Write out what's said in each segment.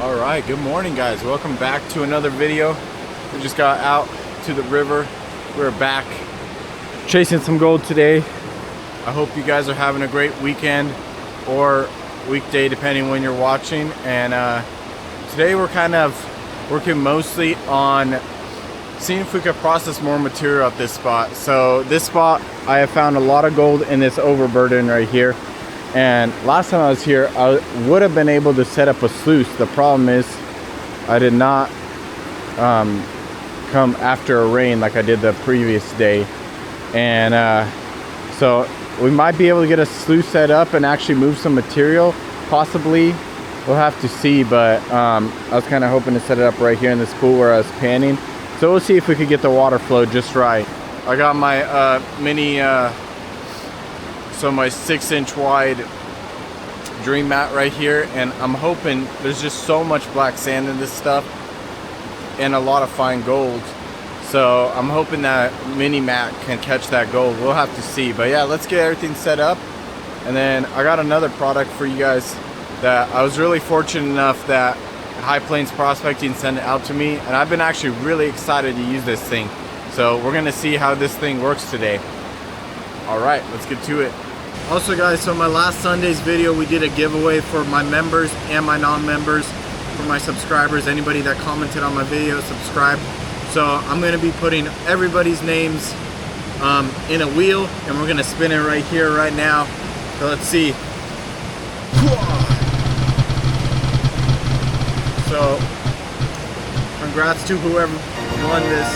All right, good morning guys, welcome back to another video. We just got out to the river. We're back chasing some gold today. I hope you guys are having a great weekend or weekday depending when you're watching. And today we're kind of working mostly on seeing if we could process more material at this spot. So this spot, I have found a lot of gold in this overburden right here. And last time I was here, I would have been able to set up a sluice. The problem is I did not come after a rain like I did the previous day. And so we might be able to get a sluice set up and actually move some material, possibly. We'll have to see, but I was kind of hoping to set it up right here in this pool where I was panning. So we'll see if we could get the water flow just right. I got my my 6-inch wide dream mat right here, and I'm hoping there's just so much black sand in this stuff and a lot of fine gold. So I'm hoping that mini mat can catch that gold. We'll have to see, but yeah, let's get everything set up. And then I got another product for you guys that I was really fortunate enough that High Plains Prospecting sent it out to me, and I've been actually really excited to use this thing. So we're gonna see how this thing works today. All right, let's get to it. Also guys, so my last Sunday's video, we did a giveaway for my members and my non-members, for my subscribers, anybody that commented on my video, subscribed. So I'm gonna be putting everybody's names in a wheel, and we're gonna spin it right here, right now. So let's see. So congrats to whoever won this.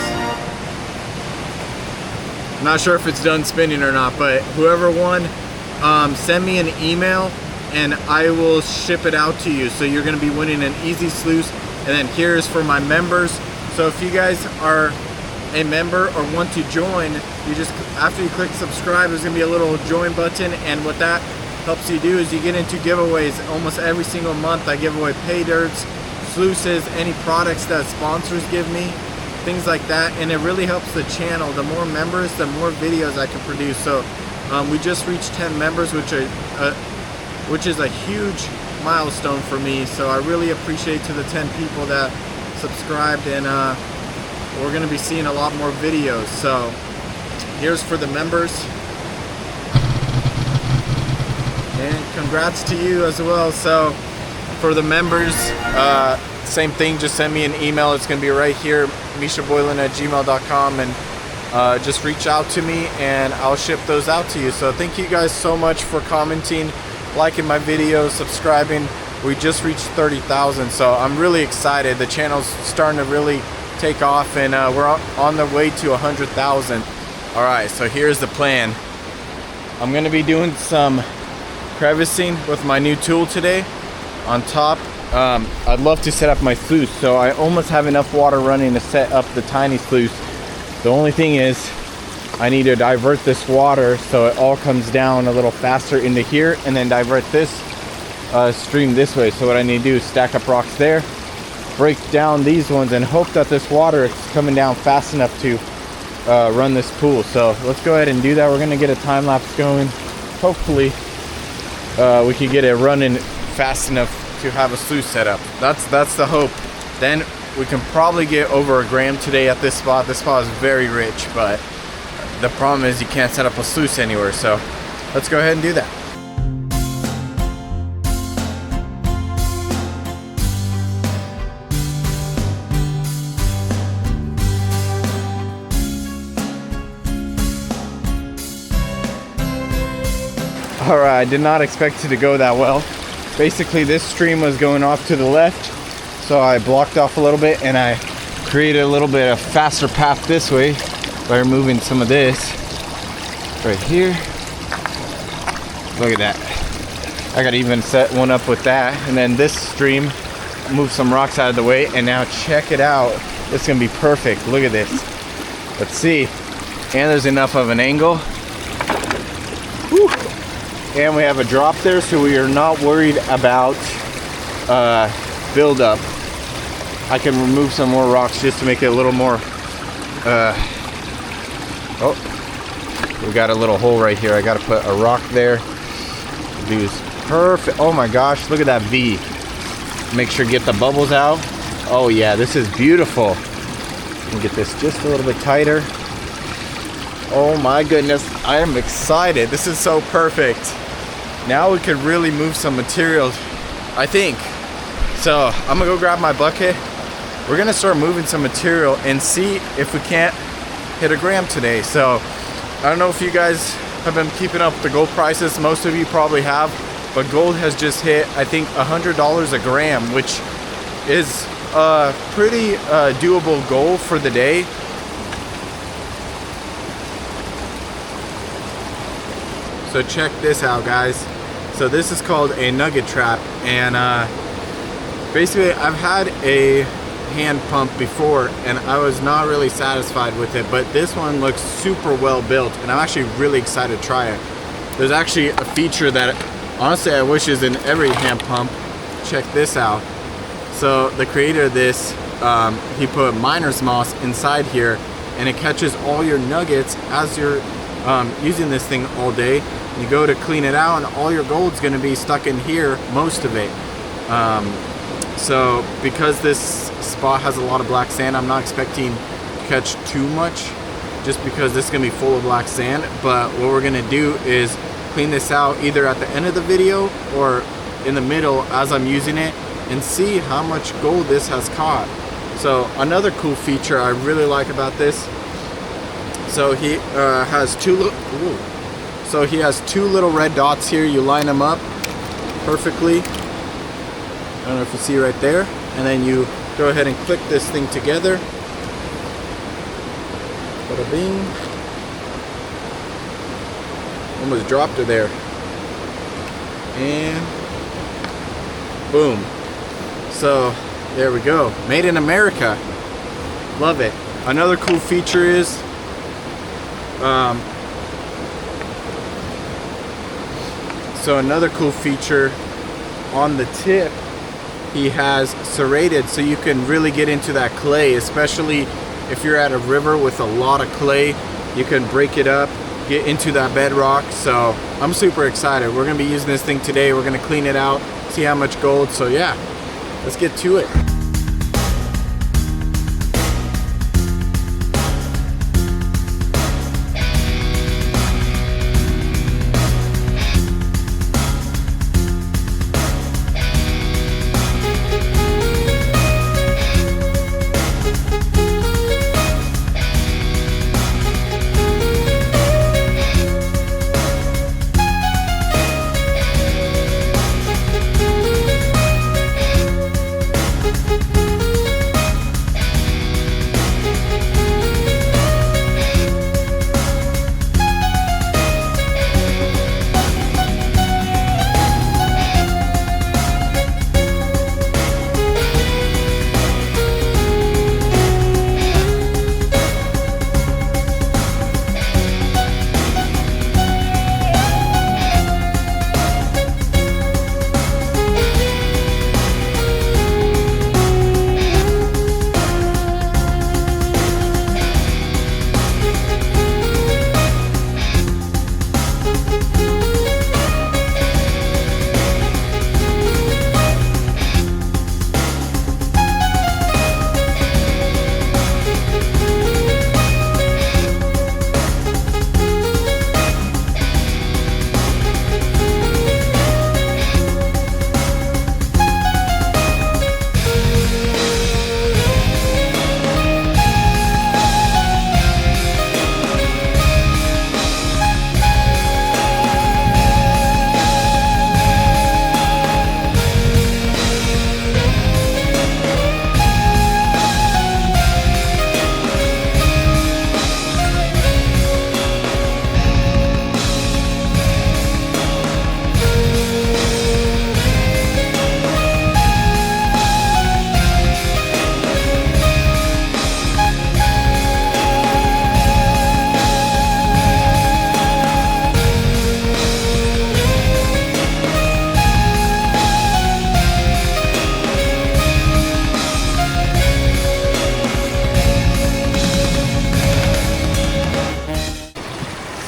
I'm not sure if it's done spinning or not, but whoever won, send me an email and I will ship it out to you. So you're gonna be winning an easy sluice. And then here's for my members. So if you guys are a member or want to join, you just, after you click subscribe, there's gonna be a little join button, and what that helps you do is you get into giveaways. Almost every single month I give away pay dirts, sluices, any products that sponsors give me, things like that, and it really helps the channel. The more members, the more videos I can produce. So we just reached 10 members, which is a huge milestone for me. So I really appreciate to the 10 people that subscribed, and we're gonna be seeing a lot more videos. So here's for the members, and congrats to you as well. So for the members, same thing, just send me an email. It's gonna be right here, mishaboylan@gmail.com, and just reach out to me and I'll ship those out to you. So thank you guys so much for commenting, liking my videos, subscribing. We just reached 30,000, so I'm really excited. The channel's starting to really take off, and we're on the way to 100,000. All right, so here's the plan. I'm gonna be doing some crevicing with my new tool today. On top, I'd love to set up my sluice, so I almost have enough water running to set up the tiny sluice. The only thing is I need to divert this water so it all comes down a little faster into here, and then divert this stream this way. So what I need to do is stack up rocks there, break down these ones, and hope that this water is coming down fast enough to run this pool. So let's go ahead and do that. We're gonna get a time lapse going. Hopefully we can get it running fast enough to have a sluice set up. That's the hope. Then we can probably get over a gram today at this spot. This spot is very rich, but the problem is you can't set up a sluice anywhere. So let's go ahead and do that. All right, I did not expect it to go that well. Basically, this stream was going off to the left, so I blocked off a little bit, and I created a little bit of faster path this way by removing some of this right here. Look at that. I gotta even set one up with that, and then this stream, move some rocks out of the way, and now check it out. It's gonna be perfect. Look at this. Let's see. And there's enough of an angle. Whew. And we have a drop there, so we are not worried about buildup. I can remove some more rocks just to make it a little more oh, we got a little hole right here. I got to put a rock there. Dude, perfect. Oh my gosh, look at that V. Make sure to get the bubbles out. Oh yeah, this is beautiful. Let me get this just a little bit tighter. Oh my goodness, I am excited. This is so perfect. Now we could really move some material, I think. So I'm gonna go grab my bucket. We're gonna start moving some material and see if we can't hit a gram today. So I don't know if you guys have been keeping up with the gold prices. Most of you probably have, but gold has just hit, I think, $100 a gram, which is a pretty doable goal for the day. So check this out, guys. So this is called a nugget trap, and basically I've had a hand pump before and I was not really satisfied with it, but this one looks super well built and I'm actually really excited to try it. There's actually a feature that honestly I wish is in every hand pump. Check this out. So the creator of this, he put miner's moss inside here, and it catches all your nuggets as you're using this thing all day. You go to clean it out and all your gold's gonna be stuck in here, most of it. So because this spot has a lot of black sand, I'm not expecting to catch too much, just because this is gonna be full of black sand. But what we're gonna do is clean this out either at the end of the video or in the middle as I'm using it, and see how much gold this has caught. So another cool feature I really like about this, so he has two little red dots here. You line them up perfectly. I don't know if you see right there, and then you go ahead and click this thing together. Bada bing. Almost dropped her there. And boom. So there we go. Made in America. Love it. Another cool feature is on the tip, he has serrated, so you can really get into that clay, especially if you're at a river with a lot of clay. You can break it up, get into that bedrock. So I'm super excited. We're gonna be using this thing today. We're gonna clean it out, see how much gold. So yeah, let's get to it.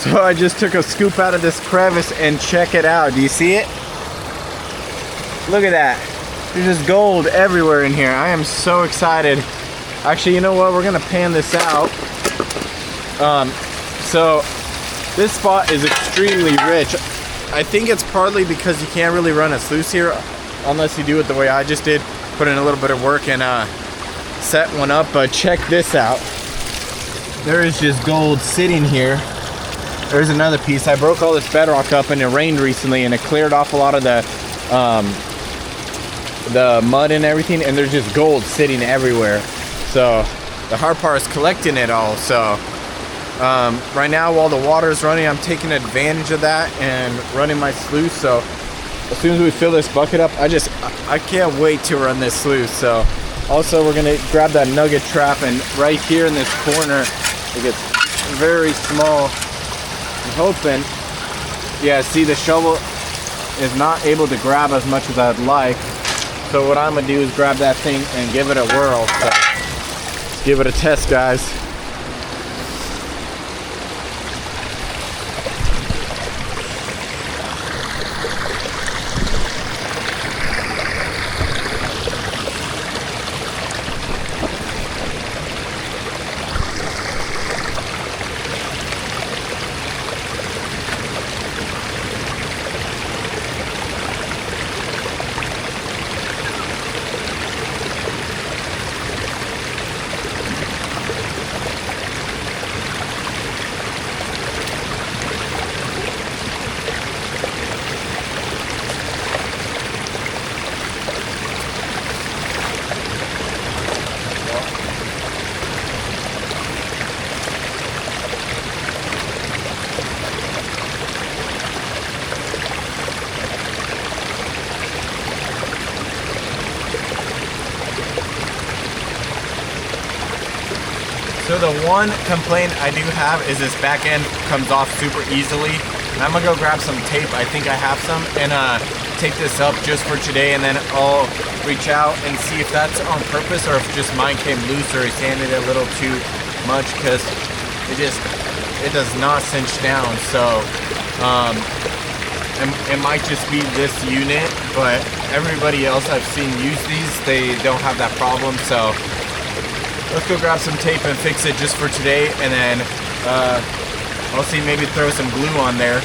So I just took a scoop out of this crevice and check it out. Do you see it? Look at that. There's just gold everywhere in here. I am so excited. Actually, you know what? We're gonna pan this out. So this spot is extremely rich. I think it's partly because you can't really run a sluice here unless you do it the way I just did. Put in a little bit of work and set one up, but check this out. There is just gold sitting here. There's another piece. I broke all this bedrock up and it rained recently and it cleared off a lot of the mud and everything, and there's just gold sitting everywhere. So the hard part is collecting it all. So right now while the water is running, I'm taking advantage of that and running my sluice. So as soon as we fill this bucket up, I can't wait to run this sluice. So also we're gonna grab that nugget trap, and right here in this corner it gets very small. I'm hoping, yeah, see the shovel is not able to grab as much as I'd like. So what I'm gonna do is grab that thing and give it a whirl. So let's give it a test, guys. So the one complaint I do have is this back end comes off super easily. And I'm gonna go grab some tape, I think I have some, and tape this up just for today, and then I'll reach out and see if that's on purpose or if just mine came loose or he sanded it a little too much, because it does not cinch down. So it might just be this unit, but everybody else I've seen use these, they don't have that problem. So let's go grab some tape and fix it just for today, and then I'll see, maybe throw some glue on there.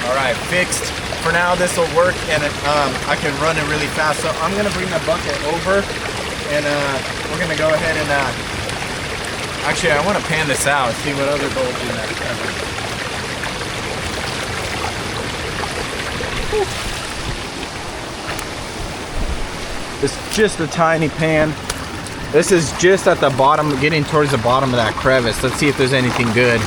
Alright, fixed. For now this will work, and I can run it really fast. So I'm going to bring the bucket over, and we're going to go ahead and actually I want to pan this out, see what other gold's in there. It's just a tiny pan. This is just at the bottom, getting towards the bottom of that crevice. Let's see if there's anything good.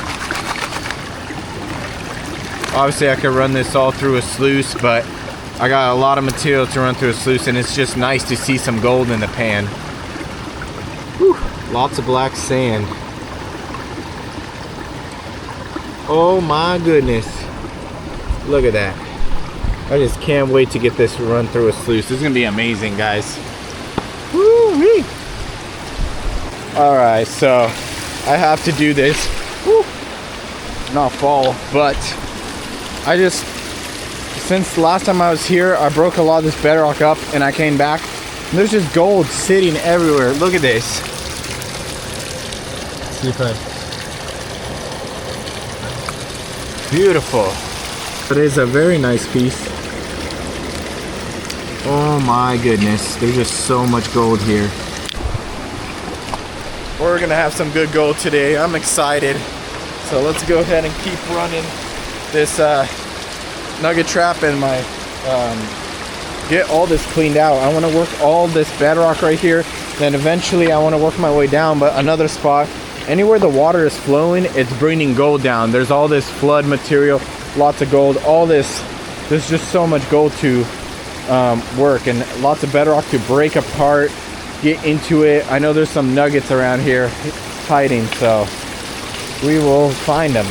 Obviously I could run this all through a sluice, but I got a lot of material to run through a sluice, and it's just nice to see some gold in the pan. Whew, lots of black sand. Oh my goodness. Look at that. I just can't wait to get this run through a sluice. This is gonna be amazing, guys. Woo-wee. All right, so I have to do this. Woo. Not fall, but since the last time I was here, I broke a lot of this bedrock up, and I came back, and there's just gold sitting everywhere. Look at this. Let's see if beautiful. It is a very nice piece. Oh my goodness, there's just so much gold here. We're gonna have some good gold today. I'm excited. So let's go ahead and keep running this nugget trap and my get all this cleaned out. I want to work all this bedrock right here. Then eventually I want to work my way down, but another spot, anywhere the water is flowing, it's bringing gold down. There's all this flood material, lots of gold, all this. There's just so much gold to work, and lots of bedrock to break apart, get into it. I know there's some nuggets around here hiding, so we will find them.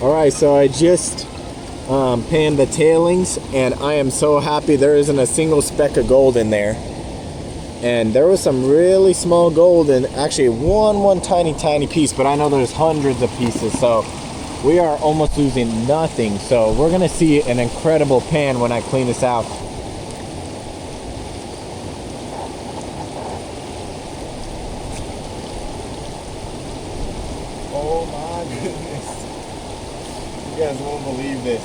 All right, so I just panned the tailings, and I am so happy there isn't a single speck of gold in there. And there was some really small gold, and actually one tiny piece, but I know there's hundreds of pieces, so we are almost losing nothing. So we're gonna see an incredible pan when I clean this out. Oh my goodness. You guys won't believe this.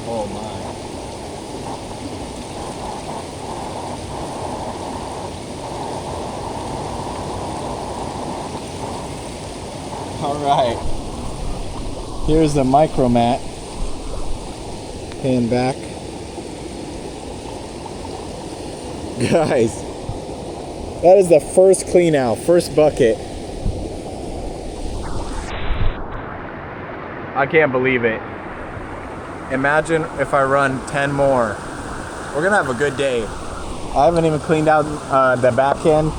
Oh my. All right. Here's the micro mat. Pan back. Guys, that is the first clean out, first bucket. I can't believe it. Imagine if I run 10 more. We're gonna have a good day. I haven't even cleaned out the back end,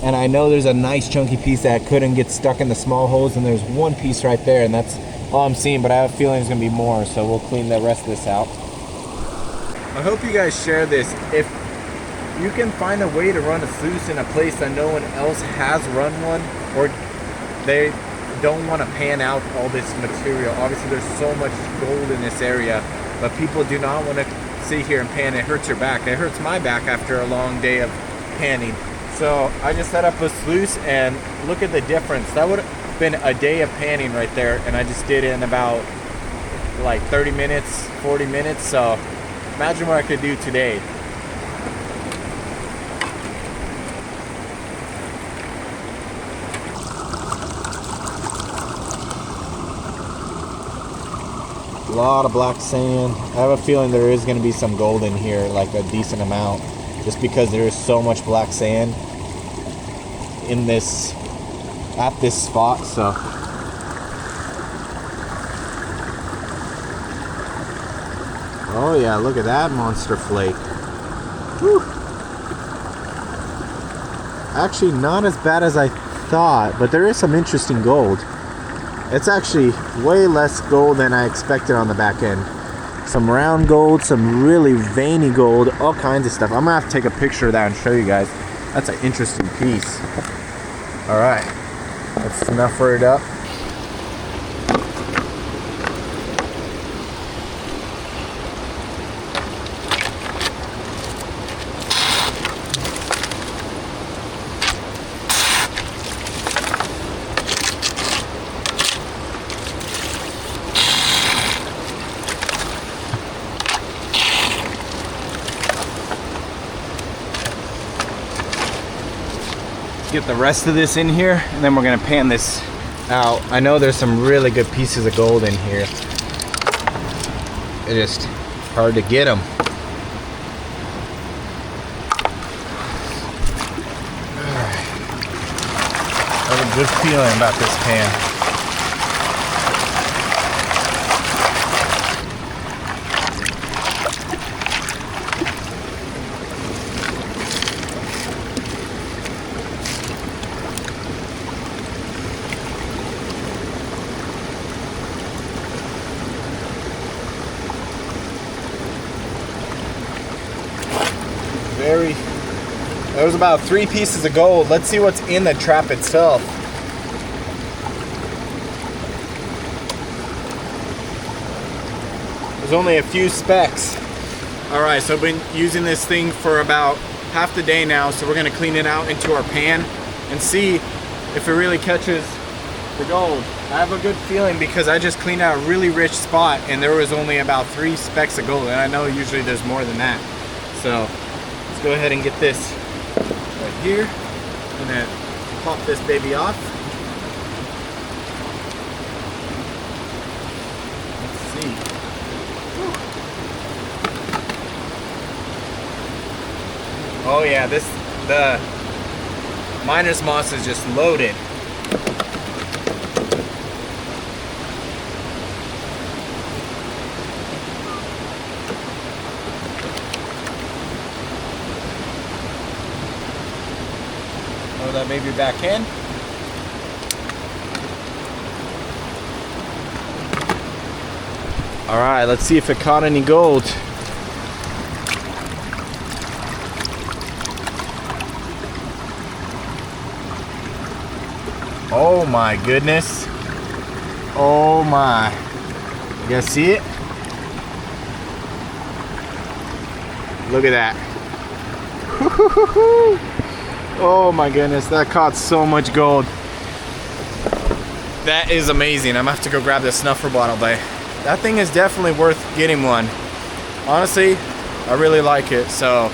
and I know there's a nice chunky piece that couldn't get stuck in the small holes, and there's one piece right there, and that's all I'm seeing, but I have a feeling there's gonna be more, so we'll clean the rest of this out. I hope you guys share this. If you can find a way to run a sluice in a place that no one else has run one, or they don't want to pan out all this material. Obviously there's so much gold in this area, but people do not want to sit here and pan. It hurts your back. It hurts my back after a long day of panning. So I just set up a sluice, and look at the difference. That would have been a day of panning right there, and I just did it in about like 30 minutes, 40 minutes. So imagine what I could do today. A lot of black sand. I have a feeling there is going to be some gold in here, like a decent amount, just because there is so much black sand in this, at this spot. So oh yeah, look at that monster flake. Whew. Actually not as bad as I thought, but there is some interesting gold. It's actually way less gold than I expected on the back end. Some round gold, some really veiny gold, all kinds of stuff. I'm gonna have to take a picture of that and show you guys. That's an interesting piece. All right, let's snuffer it up. Get the rest of this in here, and then we're gonna pan this out. I know there's some really good pieces of gold in here. It's just hard to get them. Alright. I have a good feeling about this pan. There was about 3 pieces of gold. Let's see what's in the trap itself. There's only a few specks. All right, so I've been using this thing for about half the day now, so we're gonna clean it out into our pan and see if it really catches the gold. I have a good feeling because I just cleaned out a really rich spot, and there was only about 3 specks of gold, and I know usually there's more than that. So let's go ahead and get this right here. I'm gonna pop this baby off. Let's see. Oh yeah, the miner's moss is just loaded. maybe back in. All right, let's see if it caught any gold. Oh my goodness. Oh my. You guys see it? Look at that. Oh my goodness, that caught so much gold. That is amazing. I'm gonna have to go grab the snuffer bottle, but that thing is definitely worth getting one. Honestly, I really like it. So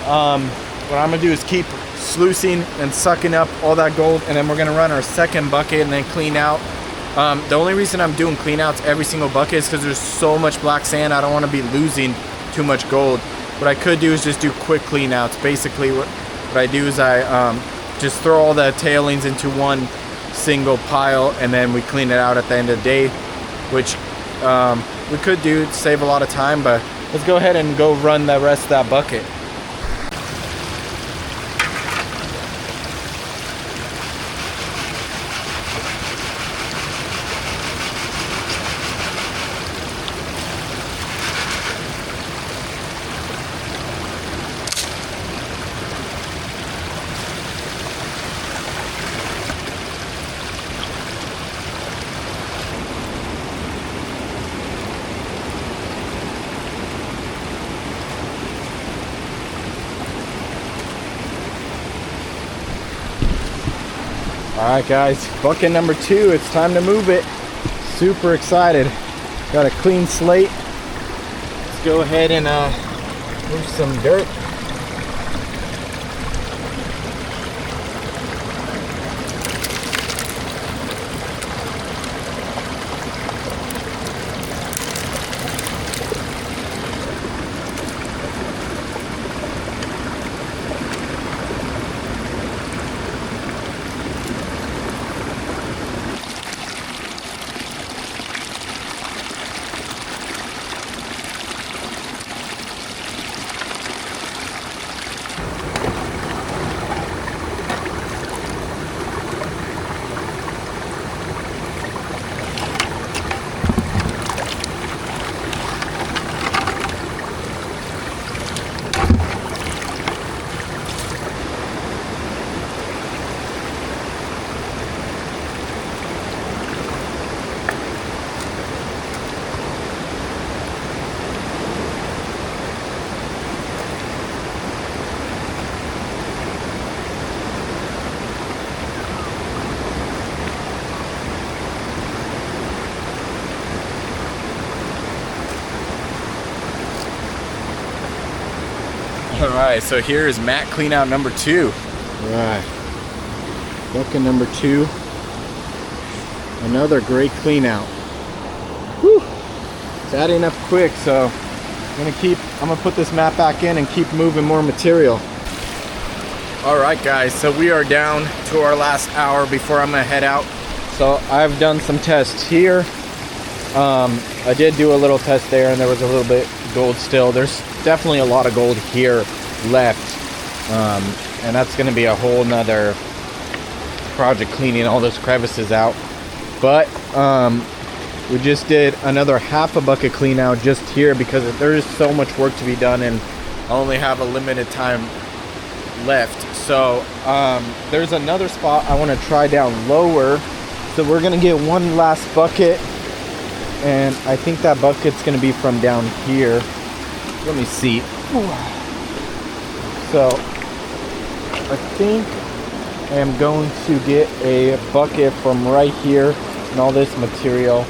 what I'm gonna do is keep sluicing and sucking up all that gold, and then we're gonna run our second bucket and then clean out. The only reason I'm doing clean outs every single bucket is because there's so much black sand. I don't want to be losing too much gold. What I could do is just do quick clean outs. Basically what I do is I just throw all the tailings into one single pile, and then we clean it out at the end of the day, which we could do to save a lot of time. But let's go ahead and go run the rest of that bucket. Alright guys, bucket number 2, it's time to move it. Super excited. Got a clean slate. Let's go ahead and move some dirt. Alright, so here is mat clean out number 2. Alright, bucket number 2. Another great clean out. Whew. It's adding up quick, so I'm gonna put this mat back in and keep moving more material. Alright guys, so we are down to our last hour before I'm gonna head out. So I've done some tests here. I did do a little test there, and there was a little bit gold still. There's definitely a lot of gold here left, and that's going to be a whole nother project, cleaning all those crevices out. But we just did another half a bucket clean out just here because there is so much work to be done, and I only have a limited time left. So there's another spot I want to try down lower, so we're going to get one last bucket. And I think that bucket's going to be from down here. Let me see. So I think I am going to get a bucket from right here and all this material.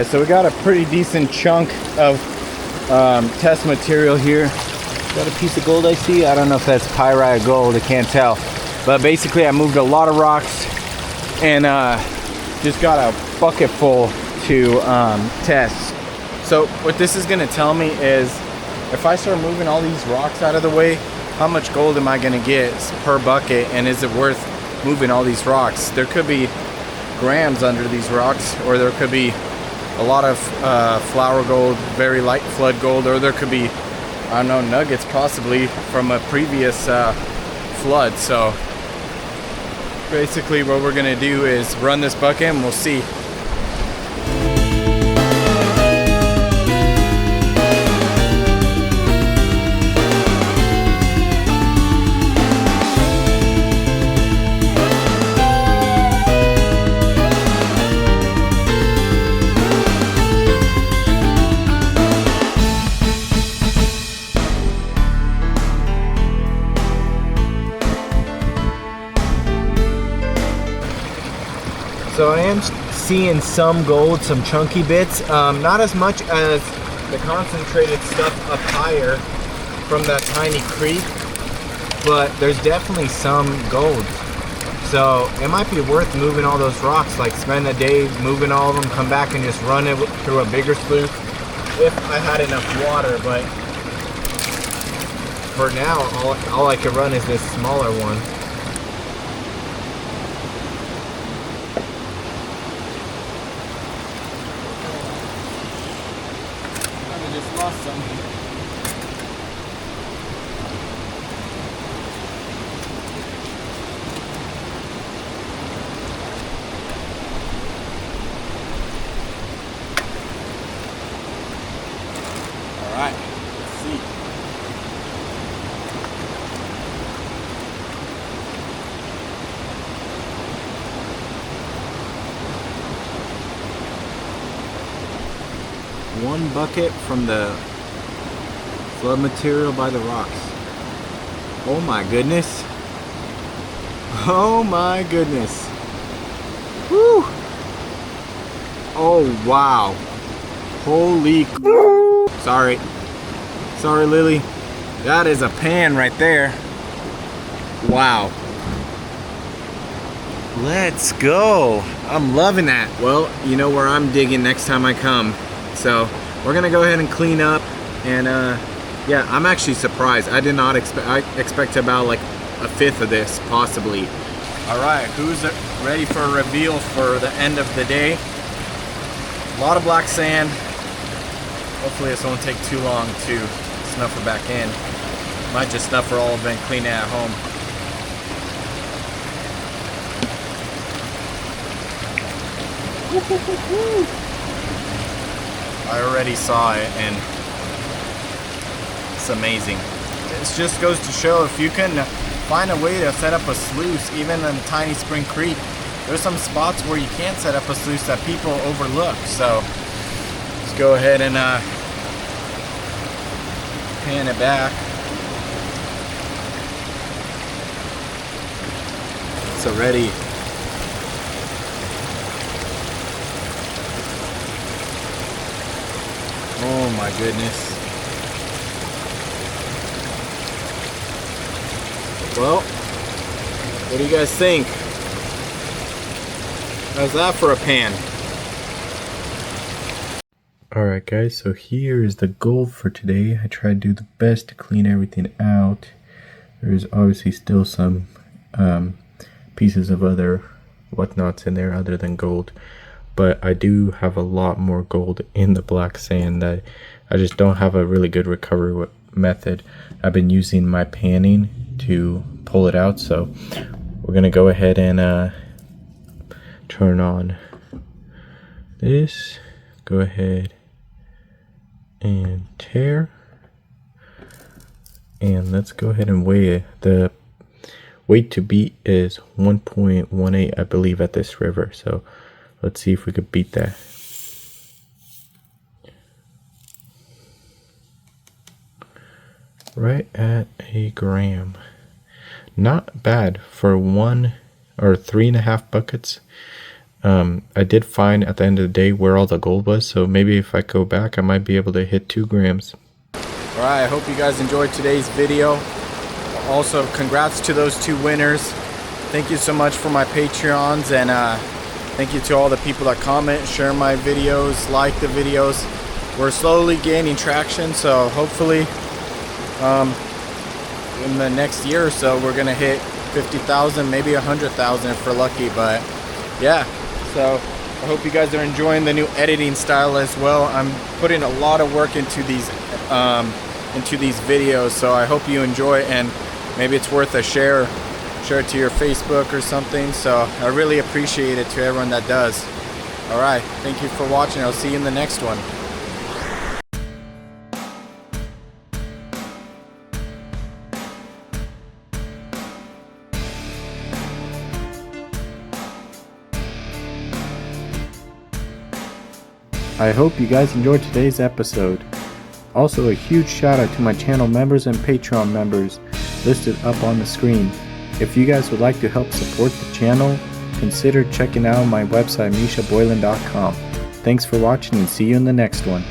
Alright, so we got a pretty decent chunk of test material here. Got a piece of gold I see. I don't know if that's pyrite gold, I can't tell. But basically I moved a lot of rocks and just got a bucket full to test. So what this is gonna tell me is if I start moving all these rocks out of the way, how much gold am I gonna get per bucket, and is it worth moving all these rocks? There could be grams under these rocks, or there could be a lot of flour gold, very light flood gold, or there could be, I don't know, nuggets possibly from a previous flood. So basically what we're gonna do is run this bucket and we'll see. So I am seeing some gold, some chunky bits, not as much as the concentrated stuff up higher from that tiny creek, but there's definitely some gold. So it might be worth moving all those rocks, like spend a day moving all of them, come back and just run it through a bigger sluice if I had enough water. But for now, all I can run is this smaller one. Alright, let's see. One bucket from the flood material by the rocks. Oh my goodness. Oh my goodness. Woo! Oh wow. Holy sorry. Sorry, Lily. That is a pan right there. Wow. Let's go. I'm loving that. Well, you know where I'm digging next time I come. So we're gonna go ahead and clean up, and yeah, I'm actually surprised. I did not expect, I expect about like a fifth of this, possibly. All right, who's ready for a reveal for the end of the day? A lot of black sand. Hopefully this won't take too long to snuff her back in. Might just snuff her all and then clean it at home. I already saw it and it's amazing. It just goes to show if you can find a way to set up a sluice, even in a tiny spring creek, there's some spots where you can't set up a sluice that people overlook. So let's go ahead and pan it back. It's already oh my goodness. Well, what do you guys think? How's that for a pan? Alright guys, so here is the goal for today. I tried to do the best to clean everything out. There's obviously still some pieces of other whatnots in there other than gold. But I do have a lot more gold in the black sand that I just don't have a really good recovery method. I've been using my panning to pull it out, so we're gonna go ahead and turn on this, go ahead and tear, and let's go ahead and weigh it. The weight to beat is 1.18 I believe at this river, so let's see if we could beat that. Right at a gram. Not bad for 1 or 3.5 buckets. I did find at the end of the day where all the gold was, so maybe if I go back, I might be able to hit 2 grams. Alright, I hope you guys enjoyed today's video. Also, congrats to those 2 winners. Thank you so much for my Patreons, and thank you to all the people that comment, share my videos, like the videos. We're slowly gaining traction, so hopefully in the next year or so we're gonna hit 50,000, maybe 100,000 if we're lucky. But yeah, so I hope you guys are enjoying the new editing style as well. I'm putting a lot of work into these videos, so I hope you enjoy, and maybe it's worth a share it to your Facebook or something. So I really appreciate it to everyone that does. All right, thank you for watching. I'll see you in the next one. I hope you guys enjoyed today's episode. Also, a huge shout out to my channel members and Patreon members listed up on the screen. If you guys would like to help support the channel, consider checking out my website mishaboylan.com. Thanks for watching, and see you in the next one.